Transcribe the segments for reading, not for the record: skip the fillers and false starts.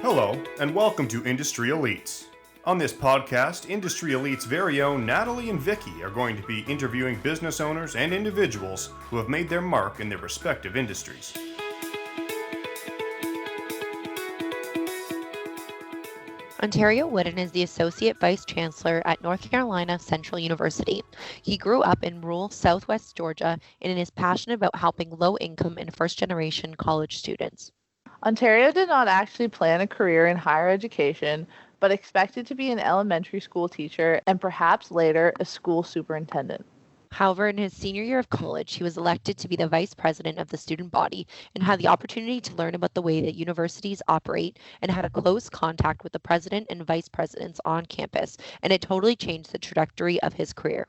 Hello, and welcome to Industry Elites. On this podcast, Industry Elites' very own Natalie and Vicki are going to be interviewing business owners and individuals who have made their mark in their respective industries. Ontario Wooden is the Associate Vice Chancellor at North Carolina Central University. He grew up in rural Southwest Georgia and is passionate about helping low-income and first-generation college students. Ontario did not actually plan a career in higher education, but expected to be an elementary school teacher and perhaps later a school superintendent. However, in his senior year of college, he was elected to be the vice president of the student body and had the opportunity to learn about the way that universities operate and had a close contact with the president and vice presidents on campus, and it totally changed the trajectory of his career.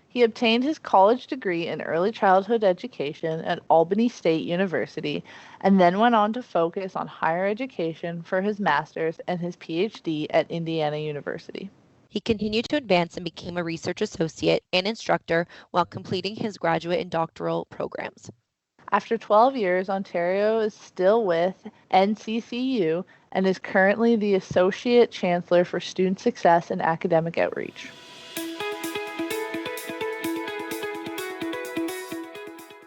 He obtained his college degree in early childhood education at Albany State University and then went on to focus on higher education for his master's and his PhD at Indiana University. He continued to advance and became a research associate and instructor while completing his graduate and doctoral programs. After 12 years, Ontario is still with NCCU and is currently the Associate Chancellor for Student Success and Academic Outreach.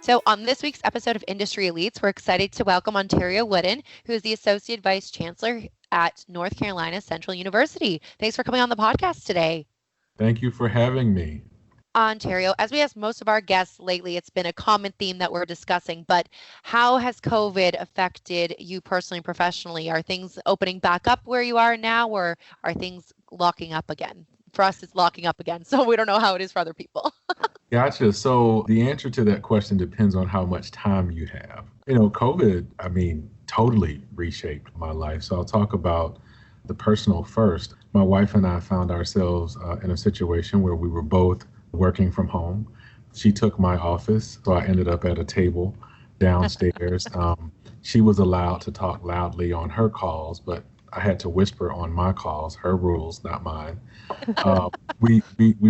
So on this week's episode of Industry Elites, we're excited to welcome Ontario Wooden, who is the Associate Vice Chancellor at North Carolina Central University. Thanks for coming on the podcast today. Thank you for having me. Ontario, as we ask most of our guests lately, it's been a common theme that we're discussing, but how has COVID affected you personally and professionally? Are things opening back up where you are now, or are things locking up again? For us, it's locking up again, so we don't know how it is for other people. Gotcha. So the answer to that question depends on how much time you have. COVID, totally reshaped my life. So I'll talk about the personal first. My wife and I found ourselves in a situation where we were both working from home. She took my office, so I ended up at a table downstairs. She was allowed to talk loudly on her calls, but I had to whisper on my calls, her rules, not mine. We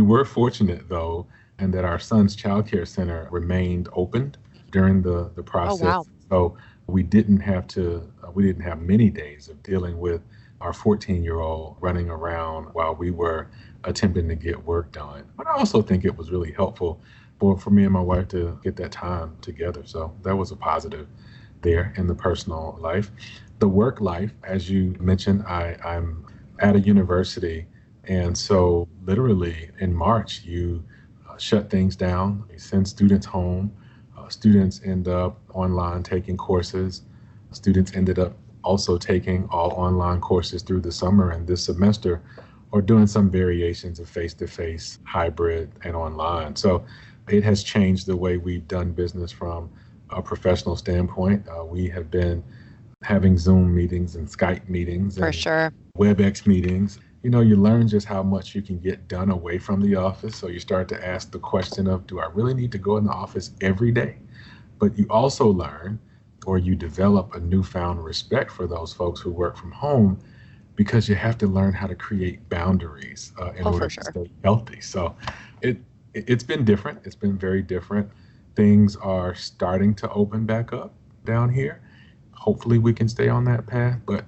were fortunate, though, and that our son's childcare center remained open during the process. Oh, wow. So we didn't have many days of dealing with our 14-year-old running around while we were attempting to get work done. But I also think it was really helpful for me and my wife to get that time together. So that was a positive there in the personal life. The work life, as you mentioned, I'm at a university. And so literally in March, you shut things down, you send students home. Students end up online taking courses. Students ended up also taking all online courses through the summer and this semester, or doing some variations of face-to-face, hybrid, and online. So it has changed the way we've done business from a professional standpoint. We have been having Zoom meetings and Skype meetings For and sure. WebEx meetings. You learn just how much you can get done away from the office. So you start to ask the question of, do I really need to go in the office every day? But you also learn, or you develop a newfound respect for those folks who work from home, because you have to learn how to create boundaries in order to stay healthy. So it's been different. It's been very different. Things are starting to open back up down here. Hopefully we can stay on that path, but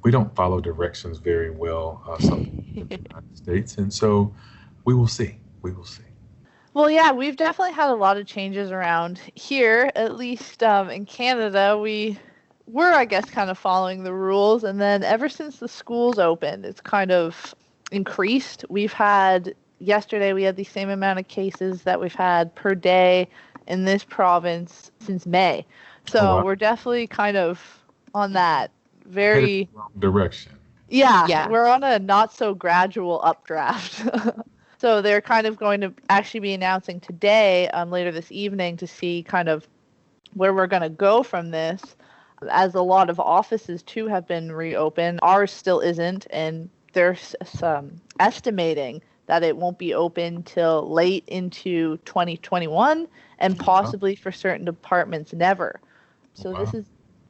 we don't follow directions very well in the United States. And so we will see. Well, yeah, we've definitely had a lot of changes around here, at least in Canada. We were, I guess, kind of following the rules. And then ever since the schools opened, it's kind of increased. Yesterday, we had the same amount of cases that we've had per day in this province since May. So We're definitely kind of on that very direction. Yeah, we're on a not so gradual updraft. So they're kind of going to actually be announcing today, later this evening, to see kind of where we're going to go from this, as a lot of offices too have been reopened. Ours still isn't, and there's some estimating that it won't be open till late into 2021, and possibly for certain departments never. So This is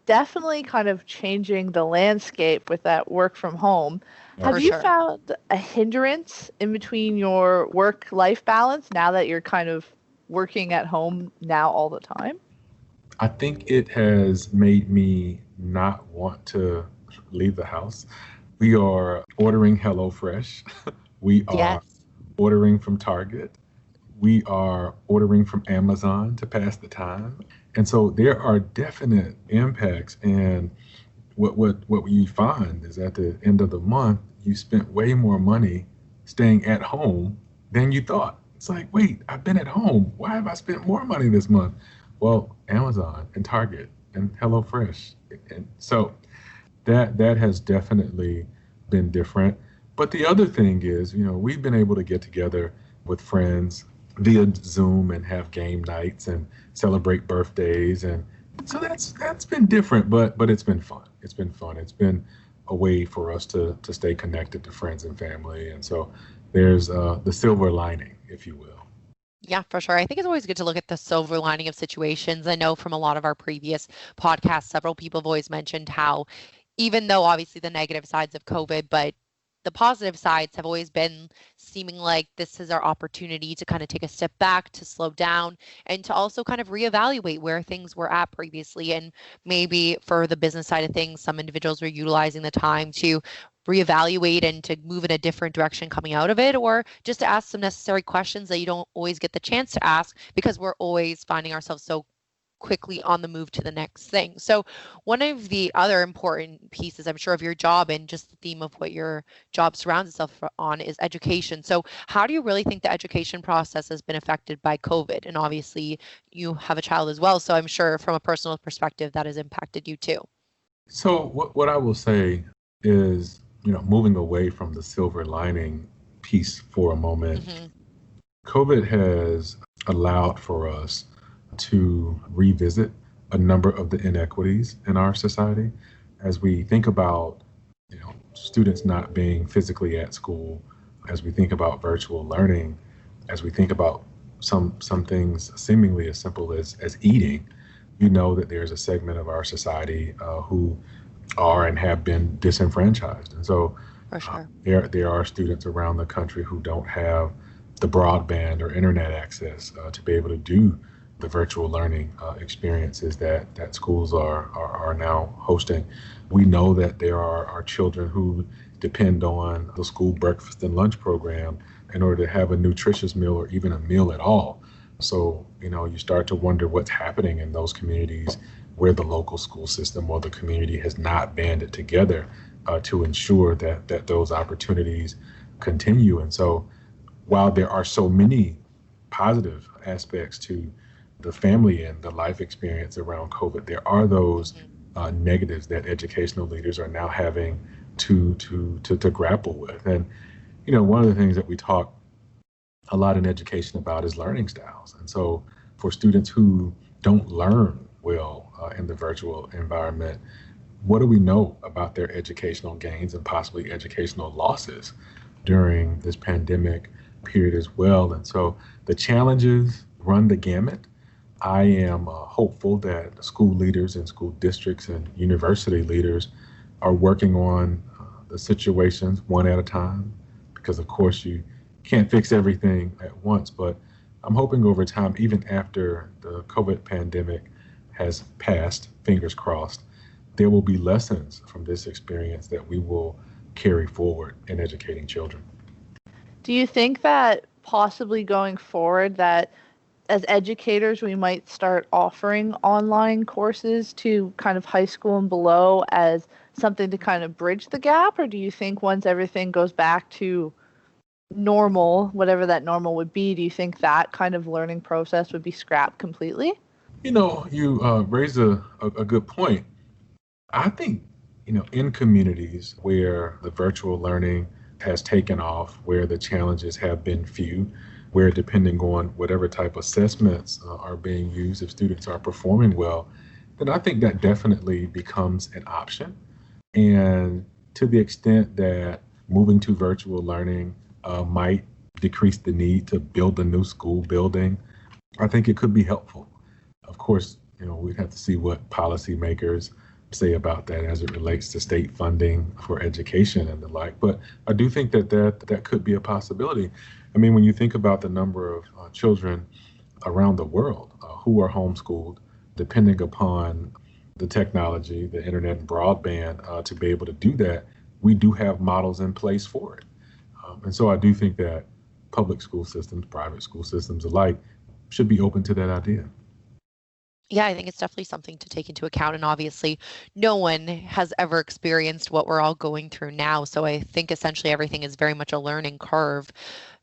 definitely kind of changing the landscape with that work from home. Have you found a hindrance in between your work-life balance now that you're kind of working at home now all the time? I think it has made me not want to leave the house. We are ordering HelloFresh. We are Yes. ordering from Target. We are ordering from Amazon to pass the time. And so there are definite impacts. And what you find is at the end of the month, you spent way more money staying at home than you thought. It's like, wait, I've been at home. Why have I spent more money this month? Well, Amazon and Target and HelloFresh. And so that has definitely been different. But the other thing is, we've been able to get together with friends via Zoom and have game nights and celebrate birthdays, and so that's been different, but it's been fun. It's been fun. It's been a way for us to stay connected to friends and family, and so there's the silver lining, if you will. Yeah, for sure. I think it's always good to look at the silver lining of situations. I know from a lot of our previous podcasts, several people have always mentioned how, even though obviously the negative sides of COVID, but the positive sides have always been seeming like this is our opportunity to kind of take a step back, to slow down, and to also kind of reevaluate where things were at previously. And maybe for the business side of things, some individuals were utilizing the time to reevaluate and to move in a different direction coming out of it, or just to ask some necessary questions that you don't always get the chance to ask because we're always finding ourselves so quickly on the move to the next thing. So one of the other important pieces, I'm sure, of your job and just the theme of what your job surrounds itself on is education. So how do you really think the education process has been affected by COVID? And obviously you have a child as well, so I'm sure from a personal perspective that has impacted you too. So what I will say is, moving away from the silver lining piece for a moment, COVID has allowed for us to revisit a number of the inequities in our society as we think about students not being physically at school, as we think about virtual learning, as we think about some things seemingly as simple as eating. That there's a segment of our society who are and have been disenfranchised, and so For sure. there are students around the country who don't have the broadband or internet access to be able to do the virtual learning experiences that schools are now hosting. We know that there are children who depend on the school breakfast and lunch program in order to have a nutritious meal or even a meal at all. So, you start to wonder what's happening in those communities where the local school system or the community has not banded together to ensure that those opportunities continue. And so while there are so many positive aspects to the family and the life experience around COVID, there are those negatives that educational leaders are now having to grapple with. And, one of the things that we talk a lot in education about is learning styles. And so for students who don't learn well in the virtual environment, what do we know about their educational gains and possibly educational losses during this pandemic period as well? And so the challenges run the gamut. I am hopeful that school leaders and school districts and university leaders are working on the situations one at a time, because of course you can't fix everything at once, but I'm hoping over time, even after the COVID pandemic has passed, fingers crossed, there will be lessons from this experience that we will carry forward in educating children. Do you think that possibly going forward that as educators, we might start offering online courses to kind of high school and below as something to kind of bridge the gap? Or do you think once everything goes back to normal, whatever that normal would be, do you think that kind of learning process would be scrapped completely? You raise a good point. I think, in communities where the virtual learning has taken off, where the challenges have been few, where depending on whatever type of assessments are being used, if students are performing well, then I think that definitely becomes an option. And to the extent that moving to virtual learning might decrease the need to build a new school building, I think it could be helpful. Of course, we'd have to see what policymakers say about that as it relates to state funding for education and the like. But I do think that could be a possibility. I mean, when you think about the number of children around the world who are homeschooled, depending upon the technology, the internet and broadband to be able to do that, we do have models in place for it. And so I do think that public school systems, private school systems alike, should be open to that idea. Yeah, I think it's definitely something to take into account. And obviously, no one has ever experienced what we're all going through now. So I think essentially everything is very much a learning curve.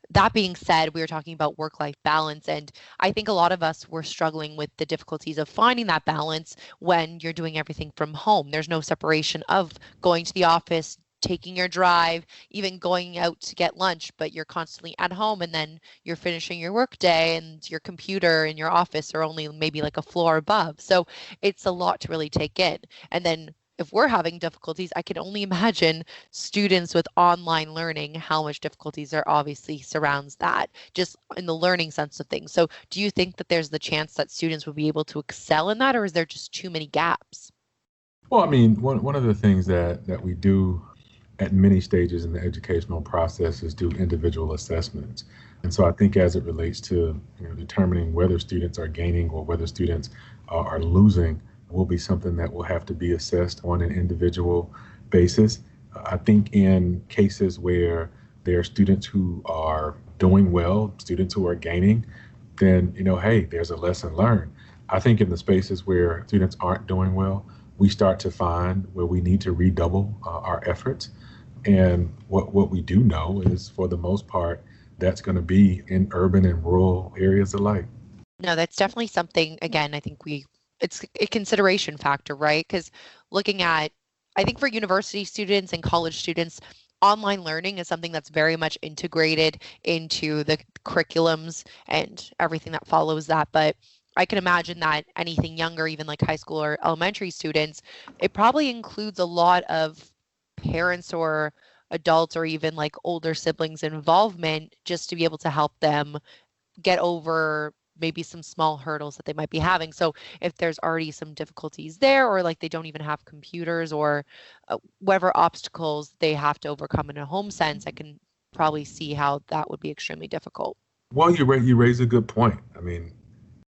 That being said, we were talking about work-life balance, and I think a lot of us were struggling with the difficulties of finding that balance when you're doing everything from home. There's no separation of going to the office, taking your drive, even going out to get lunch, but you're constantly at home and then you're finishing your work day and your computer in your office are only maybe like a floor above. So it's a lot to really take in. And then if we're having difficulties, I can only imagine students with online learning, how much difficulties there obviously surrounds that, just in the learning sense of things. So do you think that there's the chance that students will be able to excel in that, or is there just too many gaps? Well, I mean, one of the things that we do at many stages in the educational process is do individual assessments. And so I think as it relates to determining whether students are gaining or whether students are losing will be something that will have to be assessed on an individual basis. I think in cases where there are students who are doing well, students who are gaining, then, hey, there's a lesson learned. I think in the spaces where students aren't doing well, we start to find where we need to redouble our efforts. And what we do know is, for the most part, that's going to be in urban and rural areas alike. No, that's definitely something, again, I think it's a consideration factor, right? Because looking at, I think for university students and college students, online learning is something that's very much integrated into the curriculums and everything that follows that. But I can imagine that anything younger, even like high school or elementary students, it probably includes a lot of parents or adults or even like older siblings involvement just to be able to help them get over maybe some small hurdles that they might be having. So if there's already some difficulties there, or like they don't even have computers, or whatever obstacles they have to overcome in a home sense, I can probably see how that would be extremely difficult. Well, you raise a good point. I mean,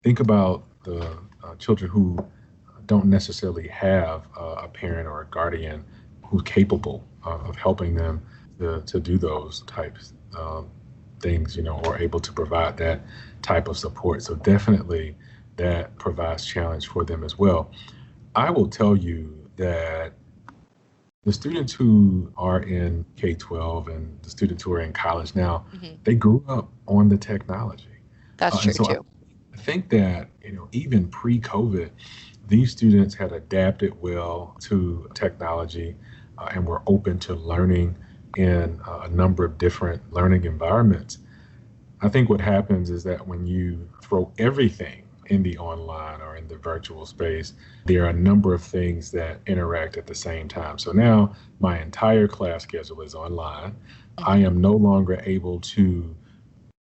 think about the children who don't necessarily have a parent or a guardian who's capable of helping them to do those types things, or able to provide that type of support. So definitely that provides challenge for them as well. I will tell you that the students who are in K-12 and the students who are in college now, they grew up on the technology. That's true too. I think that, even pre-COVID, these students had adapted well to technology and were open to learning in a number of different learning environments. I think what happens is that when you throw everything in the online or in the virtual space, there are a number of things that interact at the same time. So now my entire class schedule is online. I am no longer able to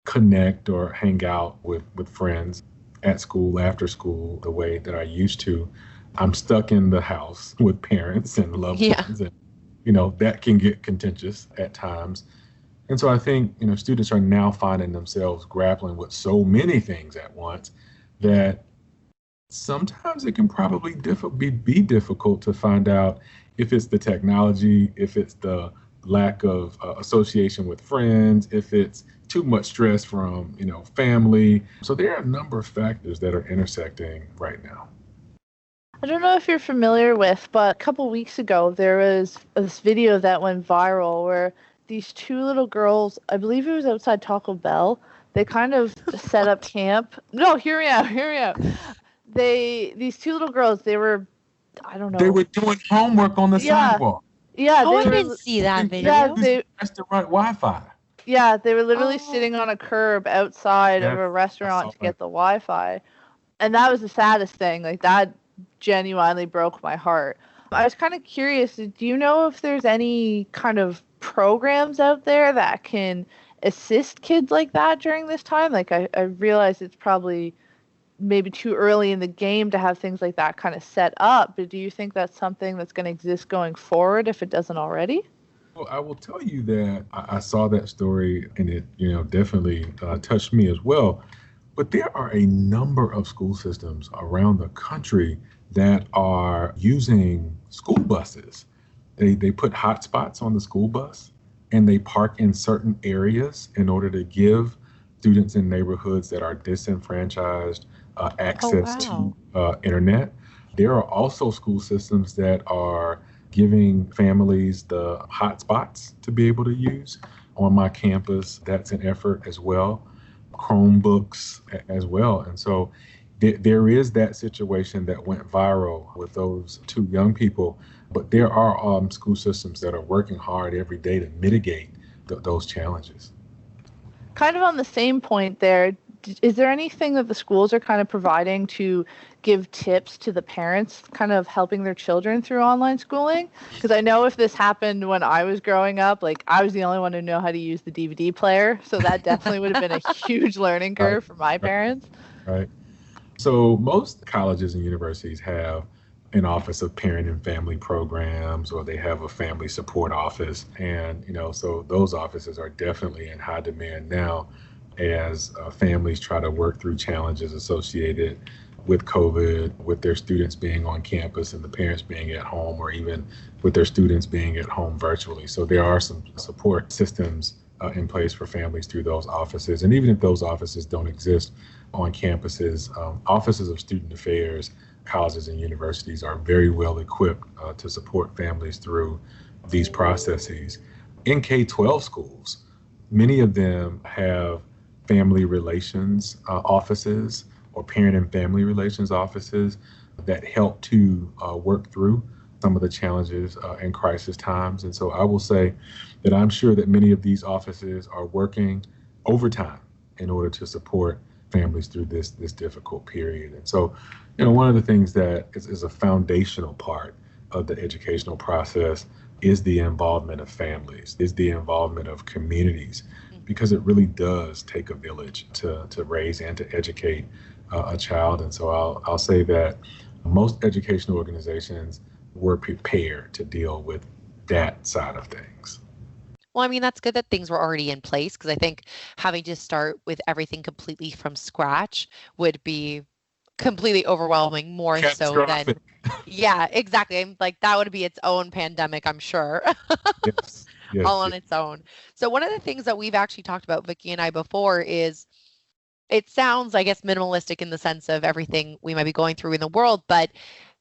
connect or hang out with friends at school, after school, the way that I used to. I'm stuck in the house with parents and loved ones, and that can get contentious at times. And so I think students are now finding themselves grappling with so many things at once that sometimes it can probably be difficult to find out if it's the technology, if it's the lack of association with friends, if it's too much stress from family. So there are a number of factors that are intersecting right now. I don't know if you're familiar with, but a couple weeks ago, there was this video that went viral where these two little girls, I believe it was outside Taco Bell, they kind of set up camp. No, hear me out. These two little girls, they were, I don't know. They were doing homework on the sidewalk. Yeah, I didn't see that video. Yeah, restaurant Wi-Fi. Yeah, they were literally sitting on a curb outside of a restaurant to get the Wi-Fi. And that was the saddest thing. Like, that genuinely broke my heart. I was kind of curious, do you know if there's any kind of programs out there that can assist kids like that during this time? Like, I realize it's probably maybe too early in the game to have things like that kind of set up, but do you think that's something that's going to exist going forward if it doesn't already? Well, I will tell you that I saw that story and it, definitely touched me as well. But there are a number of school systems around the country that are using school buses. They put hotspots on the school bus and they park in certain areas in order to give students in neighborhoods that are disenfranchised access wow. to internet. There are also school systems that are giving families the hotspots to be able to use. On my campus, that's an effort as well. Chromebooks as well. And so there is that situation that went viral with those two young people, but there are school systems that are working hard every day to mitigate those challenges. Kind of on the same point there, is there anything that the schools are kind of providing to give tips to the parents, kind of helping their children through online schooling? Because I know if this happened when I was growing up, like I was the only one who knew how to use the DVD player. So that definitely would have been a huge learning curve for my parents. Right. So most colleges and universities have an office of parent and family programs, or they have a family support office. And, so those offices are definitely in high demand now as families try to work through challenges associated with COVID, with their students being on campus and the parents being at home, or even with their students being at home virtually. So there are some support systems in place for families through those offices. And even if those offices don't exist on campuses, offices of student affairs, colleges and universities are very well equipped to support families through these processes. In K-12 schools, many of them have family relations offices or parent and family relations offices that help to work through some of the challenges in crisis times. And so I will say that I'm sure that many of these offices are working overtime in order to support families through this difficult period. And so, one of the things that is a foundational part of the educational process is the involvement of families, is the involvement of communities, because it really does take a village to raise and to educate a child. And so I'll say that most educational organizations were prepared to deal with that side of things. Well, I mean, that's good that things were already in place, because I think having to start with everything completely from scratch would be completely overwhelming, more so than, yeah, exactly. Like that would be its own pandemic, I'm sure. Yes. All on its own. So one of the things that we've actually talked about, Vicki and I, before is, it sounds, I guess, minimalistic in the sense of everything we might be going through in the world, but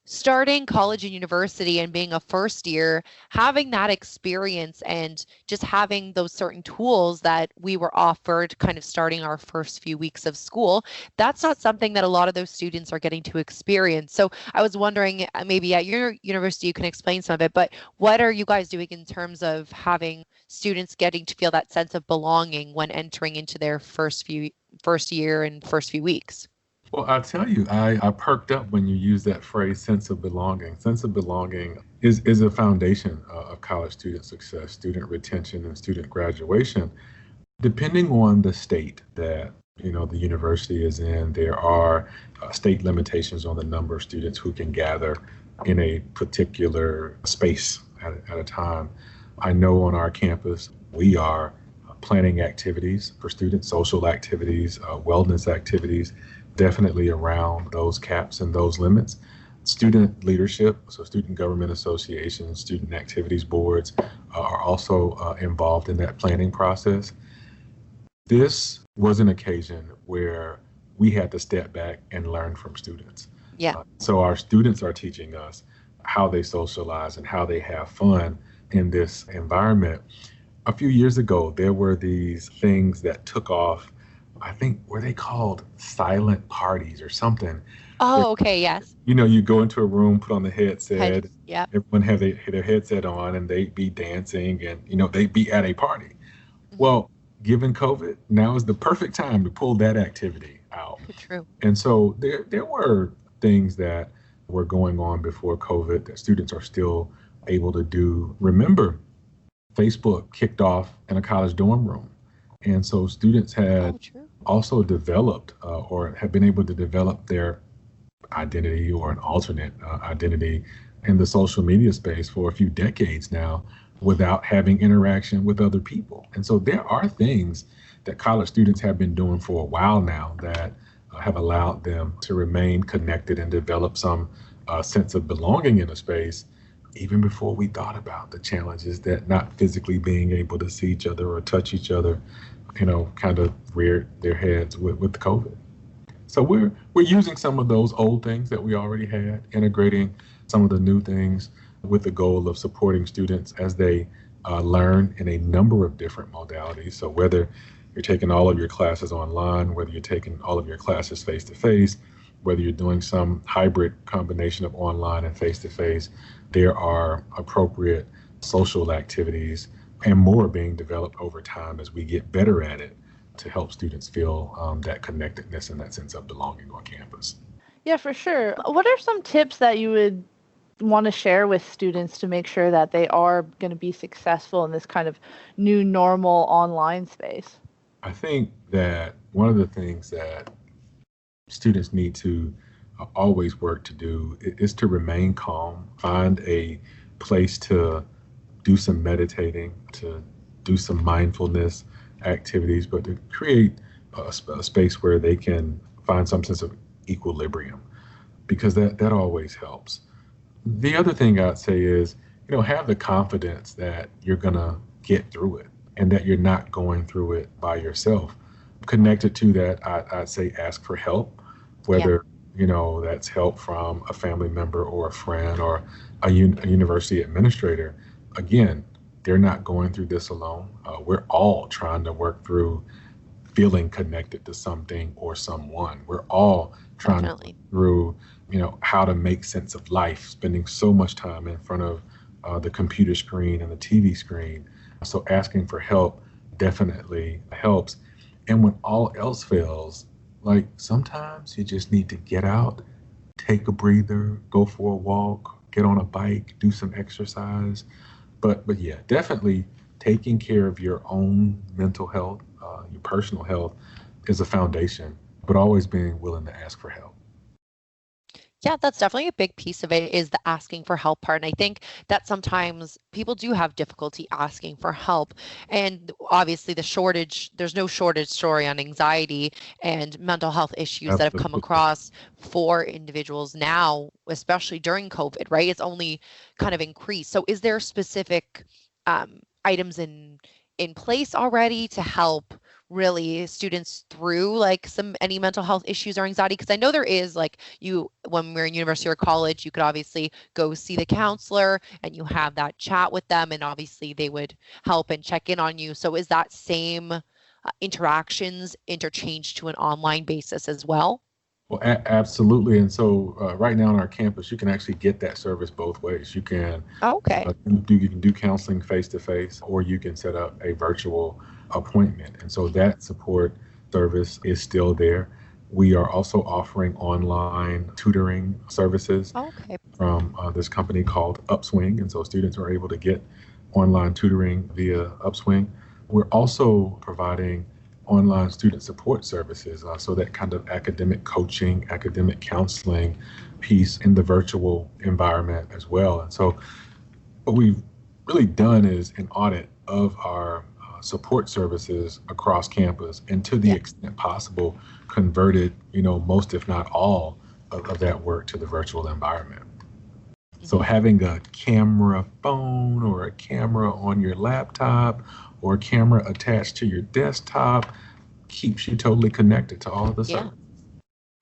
starting college and university and being a first year, having that experience and just having those certain tools that we were offered kind of starting our first few weeks of school, that's not something that a lot of those students are getting to experience. So I was wondering, maybe at your university you can explain some of it, but what are you guys doing in terms of having students getting to feel that sense of belonging when entering into their first year and first few weeks? Well, I'll tell you, I perked up when you use that phrase, sense of belonging. Sense of belonging is a foundation of college student success, student retention, and student graduation. Depending on the state that the university is in, there are state limitations on the number of students who can gather in a particular space at a time. I know on our campus, we are planning activities for students, social activities, wellness activities, definitely around those caps and those limits. Student leadership, so student government associations, student activities boards are also involved in that planning process. This was an occasion where we had to step back and learn from students. Yeah. So our students are teaching us how they socialize and how they have fun in this environment. A few years ago, there were these things that took off. I think, were they called silent parties or something? Oh, okay, yes. You go into a room, put on the headset, yeah. Everyone have their headset on, and they'd be dancing, and they'd be at a party. Mm-hmm. Well, given COVID, now is the perfect time to pull that activity out. True. And so there were things that were going on before COVID that students are still able to do. Remember, Facebook kicked off in a college dorm room. And so students had also developed or have been able to develop their identity or an alternate identity in the social media space for a few decades now without having interaction with other people. And so there are things that college students have been doing for a while now that have allowed them to remain connected and develop some sense of belonging in a space, even before we thought about the challenges that not physically being able to see each other or touch each other, kind of reared their heads with COVID. So we're using some of those old things that we already had, integrating some of the new things with the goal of supporting students as they learn in a number of different modalities. So whether you're taking all of your classes online, whether you're taking all of your classes face-to-face, whether you're doing some hybrid combination of online and face-to-face, there are appropriate social activities and more being developed over time as we get better at it to help students feel that connectedness and that sense of belonging on campus. Yeah, for sure. What are some tips that you would want to share with students to make sure that they are going to be successful in this kind of new normal online space? I think that one of the things that students need to always work to do is to remain calm, find a place to do some meditating, to do some mindfulness activities, but to create a space where they can find some sense of equilibrium, because that always helps. The other thing I'd say is, have the confidence that you're going to get through it and that you're not going through it by yourself. Connected to that, I'd say ask for help, whether, that's help from a family member or a friend or a university administrator. Again, they're not going through this alone. We're all trying to work through feeling connected to something or someone. We're all trying to work through, how to make sense of life, spending so much time in front of the computer screen and the TV screen. So asking for help definitely helps. And when all else fails, like sometimes you just need to get out, take a breather, go for a walk, get on a bike, do some exercise. But yeah, definitely taking care of your own mental health, your personal health is a foundation, but always being willing to ask for help. Yeah, that's definitely a big piece of it, is the asking for help part. And I think that sometimes people do have difficulty asking for help. And obviously there's no shortage story on anxiety and mental health issues that have come across for individuals now, especially during COVID, right? It's only kind of increased. So is there specific items in place already to help really students through like any mental health issues or anxiety? Because I know there is, like, when we're in university or college, you could obviously go see the counselor and you have that chat with them, and obviously they would help and check in on you. So is that same interactions interchanged to an online basis as well? Well, absolutely. And so right now on our campus, you can actually get that service both ways. You can you can do counseling face to face, or you can set up a virtual appointment. And so that support service is still there. We are also offering online tutoring services from this company called Upswing. And so students are able to get online tutoring via Upswing. We're also providing online student support services, so that kind of academic coaching, academic counseling piece in the virtual environment as well. And so what we've really done is an audit of our support services across campus, and to the extent possible, converted, most if not all of that work to the virtual environment. So having a camera phone or a camera on your laptop or a camera attached to your desktop keeps you totally connected to all of the services.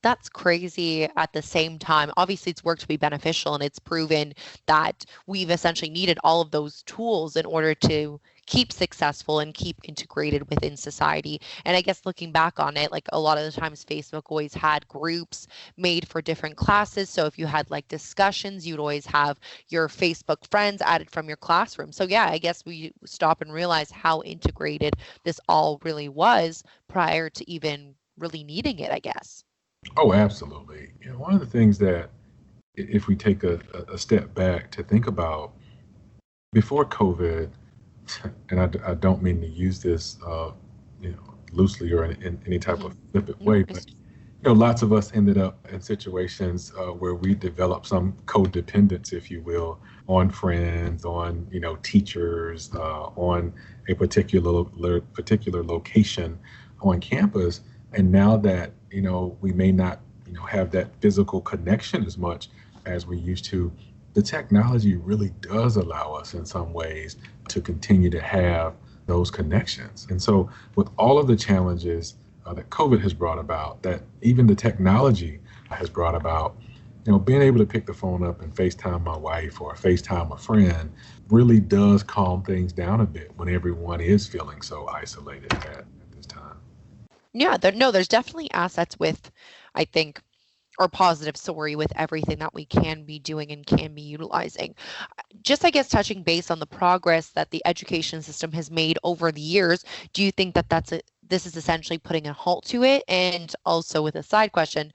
That's crazy. At the same time, obviously it's worked to be beneficial, and it's proven that we've essentially needed all of those tools in order to keep successful and keep integrated within society. And I guess looking back on it, like a lot of the times Facebook always had groups made for different classes. So if you had like discussions, you'd always have your Facebook friends added from your classroom. So yeah, I guess we stop and realize how integrated this all really was prior to even really needing it, I guess. Oh, absolutely. One of the things that, if we take a step back to think about, before COVID, and I don't mean to use this, loosely or in any type of flippant way, but lots of us ended up in situations where we developed some codependence, if you will, on friends, on teachers, on a particular location on campus. And now that we may not have that physical connection as much, as we used to, the technology really does allow us in some ways to continue to have those connections. And so with all of the challenges that COVID has brought about, that even the technology has brought about, being able to pick the phone up and FaceTime my wife or FaceTime a friend really does calm things down a bit when everyone is feeling so isolated at this time. Yeah, there's definitely assets with, I think, or positive story with everything that we can be doing and can be utilizing. Just, I guess, touching base on the progress that the education system has made over the years, do you think that this is essentially putting a halt to it? And also with a side question,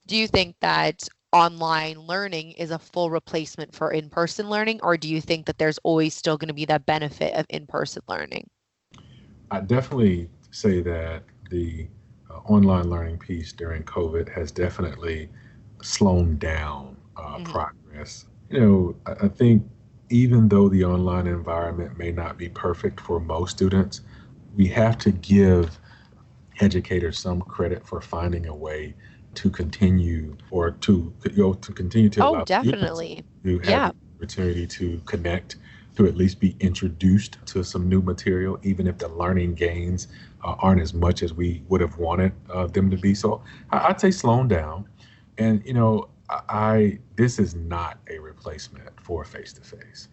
do you think that online learning is a full replacement for in-person learning, or do you think that there's always still going to be that benefit of in-person learning? I definitely say that the online learning piece during COVID has definitely slowed down progress. I think even though the online environment may not be perfect for most students, we have to give educators some credit for finding a way to continue or to continue to allow definitely to have the opportunity to connect, to at least be introduced to some new material, even if the learning gains aren't as much as we would have wanted them to be. So I'd say slowing down. And, this is not a replacement for face-to-face.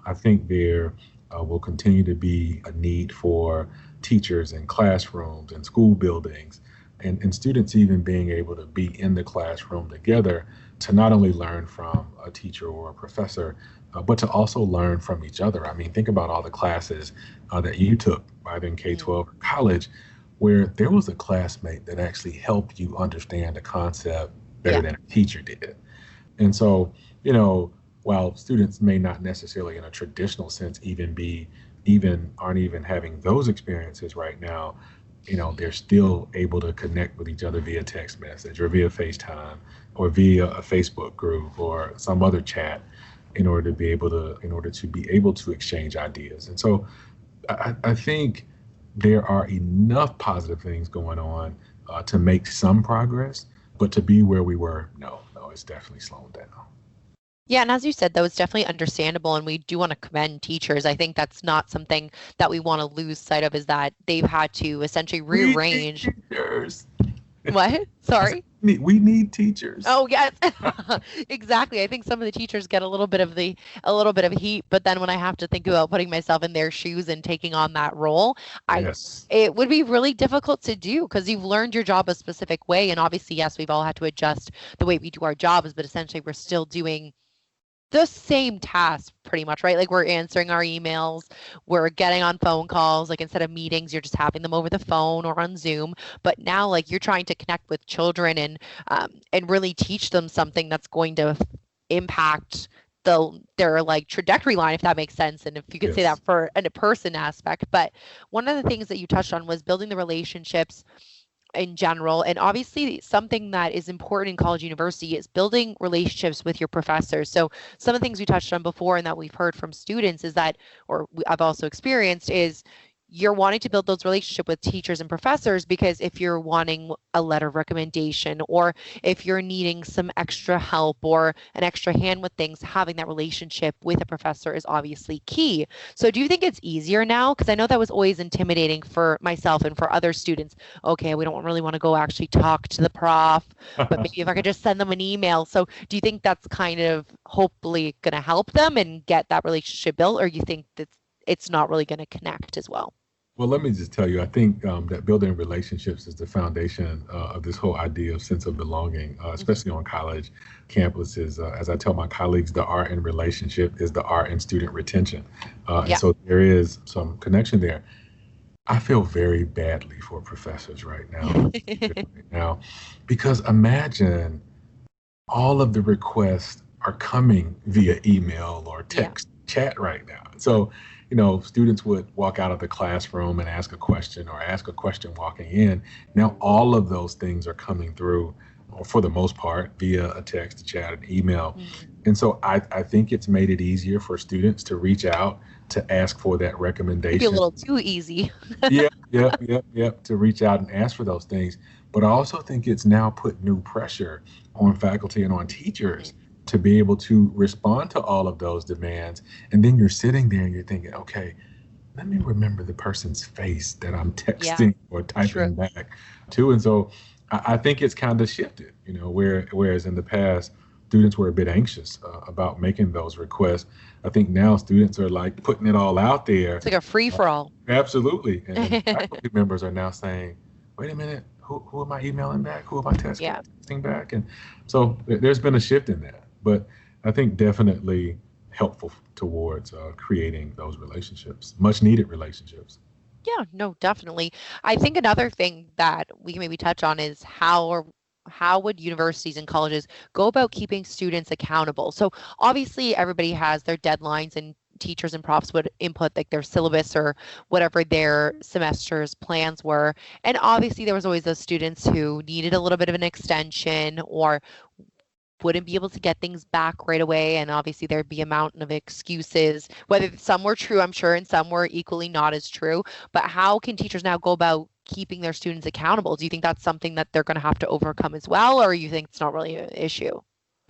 I think there will continue to be a need for teachers in classrooms and school buildings and students even being able to be in the classroom together to not only learn from a teacher or a professor, but to also learn from each other. I mean, think about all the classes that you took, either in K-12 or college, where there was a classmate that actually helped you understand a concept better than a teacher did. And so, while students may not necessarily in a traditional sense aren't even having those experiences right now, they're still able to connect with each other via text message or via FaceTime or via a Facebook group or some other chat in order to be able to exchange ideas. And so I think there are enough positive things going on to make some progress, but to be where we were, no, it's definitely slowing down. Yeah, and as you said, that was definitely understandable, and we do want to commend teachers. I think that's not something that we want to lose sight of, is that they've had to essentially rearrange. Teachers. What? Sorry? We need teachers. Oh, yes. Exactly. I think some of the teachers get a little bit of heat, but then when I have to think about putting myself in their shoes and taking on that role, it would be really difficult to do because you've learned your job a specific way. And obviously, yes, we've all had to adjust the way we do our jobs, but essentially we're still doing the same task pretty much, right? Like we're answering our emails, we're getting on phone calls, like instead of meetings, you're just having them over the phone or on Zoom. But now like you're trying to connect with children and really teach them something that's going to impact their like trajectory line, if that makes sense. And if you could say that for a person aspect. But one of the things that you touched on was building the relationships in general. And obviously something that is important in college university is building relationships with your professors. So some of the things we touched on before and that we've heard from students is that, or I've also experienced, is you're wanting to build those relationships with teachers and professors because if you're wanting a letter of recommendation or if you're needing some extra help or an extra hand with things, having that relationship with a professor is obviously key. So do you think it's easier now? Because I know that was always intimidating for myself and for other students. Okay, we don't really want to go actually talk to the prof, but maybe if I could just send them an email. So do you think that's kind of hopefully going to help them and get that relationship built, or you think that it's not really going to connect as well? Well, let me just tell you, I think that building relationships is the foundation of this whole idea of sense of belonging, especially on college campuses. As I tell my colleagues, the R in relationship is the R in student retention. And so there is some connection there. I feel very badly for professors right now, because imagine all of the requests are coming via email or text chat right now. So students would walk out of the classroom and ask a question or ask a question walking in. Now, all of those things are coming through, or for the most part, via a text, a chat, an email. Mm-hmm. And so I think it's made it easier for students to reach out to ask for that recommendation. Maybe a little too easy. To reach out and ask for those things. But I also think it's now put new pressure on faculty and on teachers to be able to respond to all of those demands. And then you're sitting there and you're thinking, okay, let me remember the person's face that I'm texting or typing back to. And so I think it's kind of shifted, whereas in the past, students were a bit anxious about making those requests. I think now students are like putting it all out there. It's like a free for all. Absolutely. And faculty members are now saying, wait a minute, who am I emailing back? Who am I texting back? And so there's been a shift in that. But I think definitely helpful towards creating those relationships, much needed relationships. Yeah, no, definitely. I think another thing that we can maybe touch on is how would universities and colleges go about keeping students accountable? So obviously everybody has their deadlines, and teachers and profs would input like their syllabus or whatever their semester's plans were. And obviously there was always those students who needed a little bit of an extension or wouldn't be able to get things back right away. And obviously there'd be a mountain of excuses, whether some were true, I'm sure, and some were equally not as true. But how can teachers now go about keeping their students accountable? Do you think that's something that they're going to have to overcome as well, or you think it's not really an issue?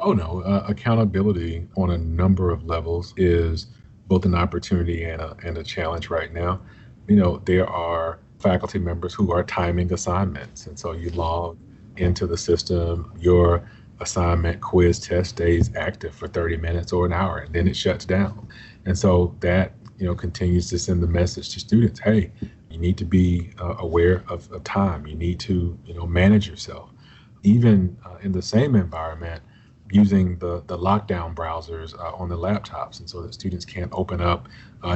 Oh, no. Accountability on a number of levels is both an opportunity and a challenge right now. There are faculty members who are timing assignments. And so you log into the system, your assignment, quiz, test stays active for 30 minutes or an hour, and then it shuts down. And so that, continues to send the message to students, hey, you need to be aware of time. You need to, manage yourself. Even in the same environment, using the lockdown browsers on the laptops, and so that students can't open up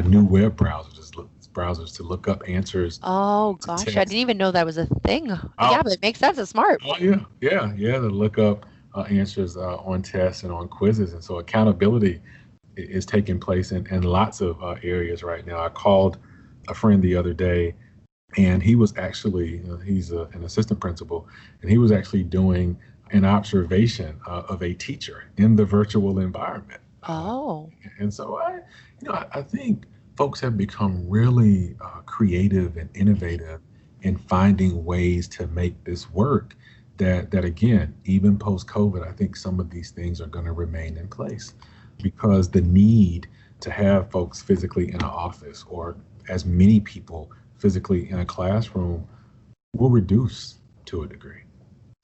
new web browsers to look up answers. Oh gosh, I didn't even know that was a thing. Yeah, but it makes sense. It's smart. Oh yeah, to look up answers on tests and on quizzes. And so accountability is taking place in lots of areas right now. I called a friend the other day, and he was actually, he's an assistant principal, and he was actually doing an observation of a teacher in the virtual environment. Oh. And so I think folks have become really creative and innovative in finding ways to make this work. That again, even post-COVID, I think some of these things are going to remain in place because the need to have folks physically in an office or as many people physically in a classroom will reduce to a degree.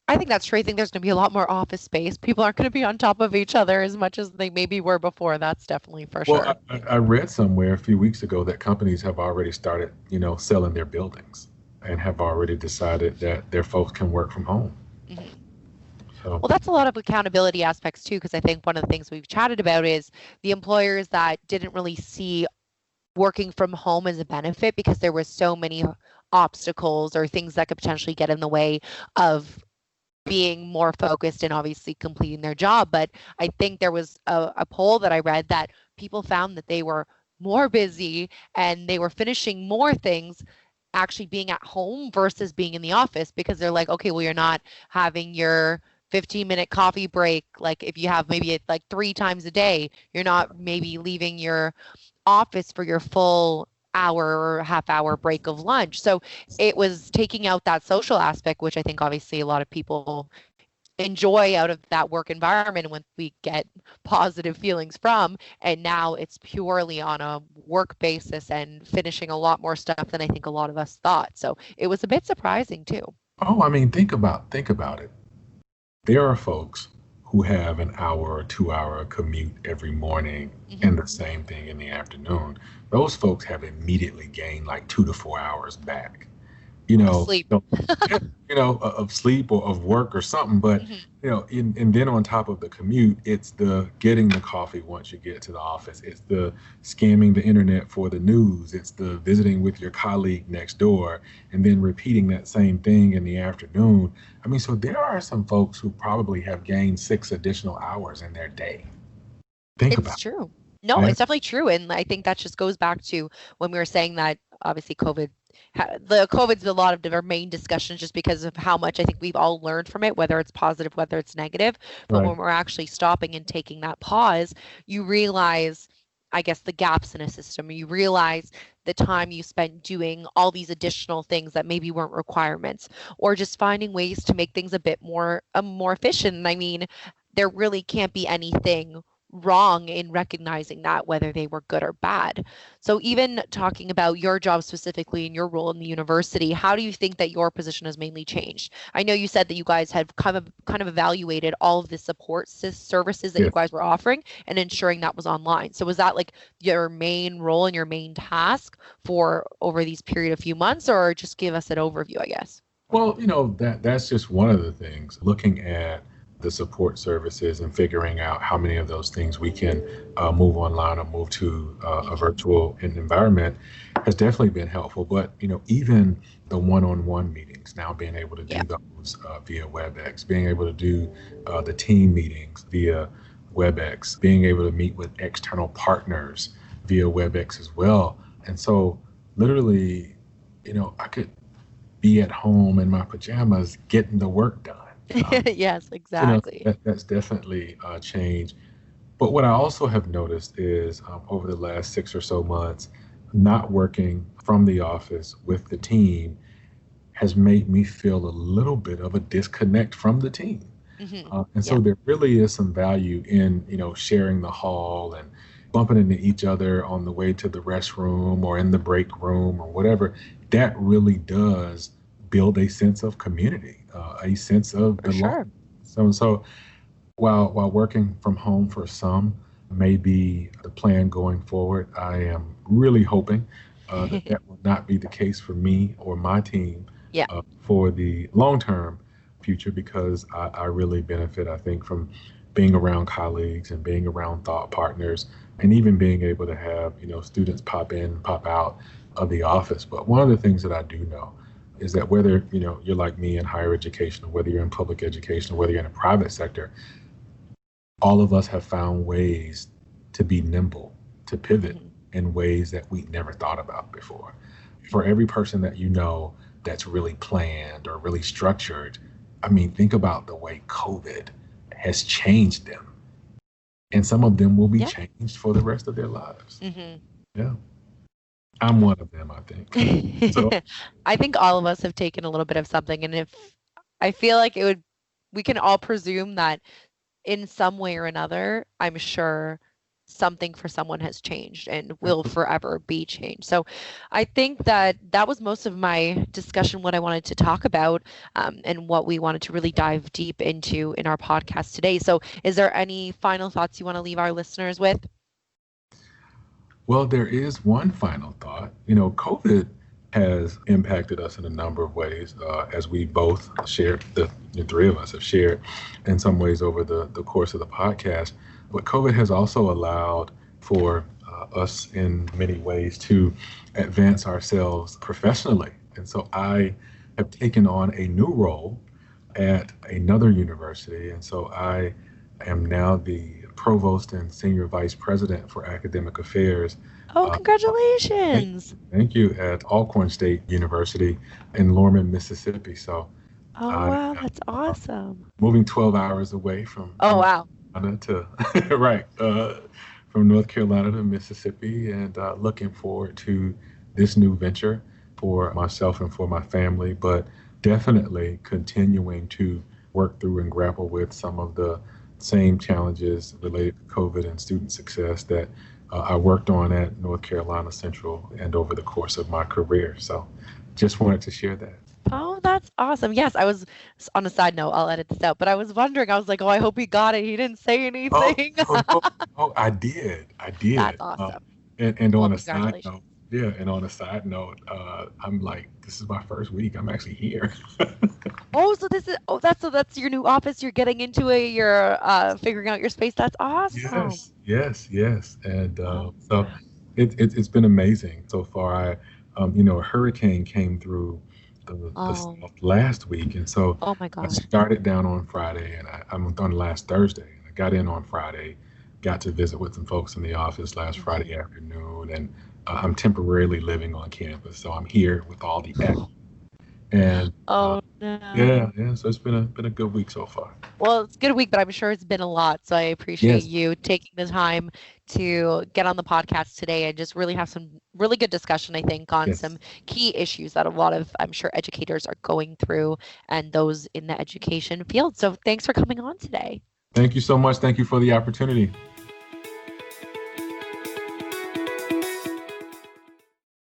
I think that's true. I think there's going to be a lot more office space. People aren't going to be on top of each other as much as they maybe were before. That's definitely for sure. I read somewhere a few weeks ago that companies have already started, selling their buildings and have already decided that their folks can work from home. Mm-hmm. Well, that's a lot of accountability aspects too, because I think one of the things we've chatted about is the employers that didn't really see working from home as a benefit because there were so many obstacles or things that could potentially get in the way of being more focused and obviously completing their job. But I think there was a poll that I read that people found that they were more busy and they were finishing more things actually being at home versus being in the office, because they're like, okay, well, you're not having your 15-minute coffee break. Like if you have maybe it like 3 times a day, you're not maybe leaving your office for your full hour or half hour break of lunch. So it was taking out that social aspect, which I think obviously a lot of people enjoy out of that work environment when we get positive feelings from. And now it's purely on a work basis and finishing a lot more stuff than I think a lot of us thought. So it was a bit surprising too. Oh, I mean, think about it. There are folks who have an hour or 2-hour commute every morning and the same thing in the afternoon. Those folks have immediately gained like 2 to 4 hours back. Sleep. Of sleep or of work or something. But, and then on top of the commute, it's the getting the coffee once you get to the office. It's the scamming the internet for the news. It's the visiting with your colleague next door and then repeating that same thing in the afternoon. I mean, so there are some folks who probably have gained 6 additional hours in their day. Think about it. It's true. No, it's definitely true. And I think that just goes back to when we were saying that obviously COVID's a lot of our main discussions just because of how much I think we've all learned from it, whether it's positive, whether it's negative. But when we're actually stopping and taking that pause, you realize, I guess, the gaps in a system. You realize the time you spent doing all these additional things that maybe weren't requirements, or just finding ways to make things a bit more efficient. I mean, there really can't be anything wrong in recognizing that, whether they were good or bad. So even talking about your job specifically and your role in the university, how do you think that your position has mainly changed? I know you said that you guys have kind of evaluated all of the support services that you Yes. guys were offering and ensuring that was online. So was that like your main role and your main task for over these period of few months, or just give us an overview, I guess? Well, that's just one of the things. Looking at the support services and figuring out how many of those things we can move online or move to a virtual environment has definitely been helpful. But even the one-on-one meetings now, being able to do Yeah. those via WebEx, being able to do the team meetings via WebEx, being able to meet with external partners via WebEx as well. And so, literally, I could be at home in my pajamas getting the work done. Yes, exactly. That's definitely changed. But what I also have noticed is over the last 6 or so months, not working from the office with the team has made me feel a little bit of a disconnect from the team. And so Yeah. there really is some value in, sharing the hall and bumping into each other on the way to the restroom or in the break room or whatever. That really does build a sense of community, a sense of For sure. belonging. So while working from home for some may be the plan going forward, I am really hoping that will not be the case for me or my team Yeah. for the long-term future, because I really benefit, I think, from being around colleagues and being around thought partners, and even being able to have, students pop in, pop out of the office. But one of the things that I do know is that whether, you're like me in higher education, or whether you're in public education, or whether you're in a private sector, all of us have found ways to be nimble, to pivot Mhm. in ways that we never thought about before. For every person that that's really planned or really structured, I mean, think about the way COVID has changed them. And some of them will be Yeah. changed for the rest of their lives. hmm Yeah. I'm one of them, I think. So, I think all of us have taken a little bit of something, and if I feel like we can all presume that in some way or another, I'm sure something for someone has changed and will forever be changed. So I think that that was most of my discussion, what I wanted to talk about, and what we wanted to really dive deep into in our podcast today. So is there any final thoughts you want to leave our listeners with? well, there is one final thought. COVID has impacted us in a number of ways, as we both shared, the three of us have shared in some ways over the course of the podcast. But COVID has also allowed for us in many ways to advance ourselves professionally. And so I have taken on a new role at another university. And so I am now the provost and senior vice president for academic affairs. Oh, Uh, thank, congratulations. thank you, at Alcorn State University in Lorman, Mississippi. So Oh, I wow, am that's awesome. moving 12 hours away from Oh, North wow. Carolina to right, from North Carolina to Mississippi, and looking forward to this new venture for myself and for my family. But definitely continuing to work through and grapple with some of the same challenges related to COVID and student success that I worked on at North Carolina Central and over the course of my career. So just wanted to share that. Oh, that's awesome. Yes, I was on a side note, I'll edit this out, but I was wondering, I was like, oh, I hope he got it. He didn't say Oh, anything. oh, no, oh, I did. I That's did. awesome. And Well, on a side congratulations. note, yeah, and on a side note, I'm like, this is my first week. I'm actually here. Oh, so this is that's your new office. You're getting into it. You're figuring out your space. That's awesome. Yes. And Oh, so it's been amazing so far. A hurricane came through the oh, South last week. And so oh my I gosh. started down on Friday, and I'm on last Thursday. And I got in on Friday, got to visit with some folks in the office last Mhm. Friday afternoon, and I'm temporarily living on campus. So I'm here with all the act. And Oh yeah, no. yeah. So it's been a good week so far. Well, it's a good week, but I'm sure it's been a lot. So I appreciate Yes, you taking the time to get on the podcast today and just really have some really good discussion, I think, on some yes. key issues that a lot of, I'm sure, educators are going through and those in the education field. So thanks for coming on today. Thank you so much. Thank you for the opportunity.